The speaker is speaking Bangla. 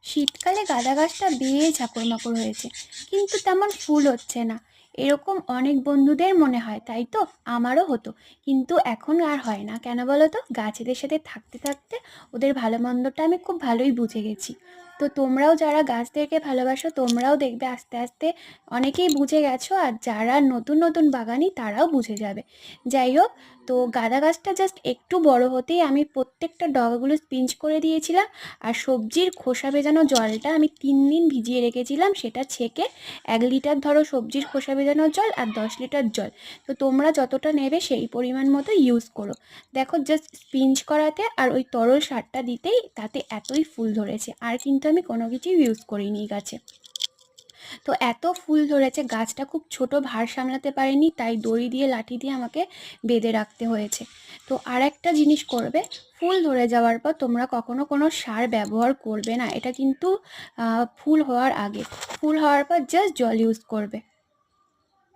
শীতকালে গাঁদা গাছটা বেশ ঝাঁকড় হয়েছে, কিন্তু তেমন ফুল হচ্ছে না। এরকম অনেক বন্ধুদের মনে হয়, তাই তো? আমারও হতো, কিন্তু এখন আর হয় না। কেন বলো তো? গাছেদের সাথে থাকতে থাকতে ওদের ভালো মন্দটা আমি খুব ভালোই বুঝে গেছি। তো তোমরাও যারা গাছদেরকে ভালোবাসো, তোমরাও দেখবে আস্তে আস্তে অনেকেই বুঝে গেছো, আর যারা নতুন নতুন বাগানি তারাও বুঝে যাবে। যাই হোক, তো গাঁদা গাছটা জাস্ট একটু বড় হতেই আমি প্রত্যেকটা ডগাগুলো স্পিঞ্চ করে দিয়েছিলাম। আর সবজির খোসা ভেজানো জলটা আমি 3 দিন ভিজিয়ে রেখেছিলাম, সেটা ছেঁকে 1 লিটার ধরো সবজির খোসা ভেজানো জল আর 10 লিটার জল। তো তোমরা যতটা নেবে সেই পরিমাণ মতো ইউজ করো। দেখো, জাস্ট স্পিঞ্চ করাতে আর ওই তরল সারটা দিতেই তাতে এতই ফুল ধরেছে, আর কিন্তু আমি কোনো কিছুই ইউজ করিনি গাছে। তো এত ফুল ধরেছে, গাছটা খুব ছোট, ভার সামলাতে পারেনি, তাই দড়ি দিয়ে লাঠি দিয়ে আমাকে বেঁধে রাখতে হয়েছে। তো আর একটা জিনিস করবে, ফুল ধরে যাওয়ার পর তোমরা কখনো কোনো সার ব্যবহার করবে না। এটা কিন্তু ফুল হওয়ার আগে, ফুল হওয়ার পর জাস্ট জল ইউজ করবে।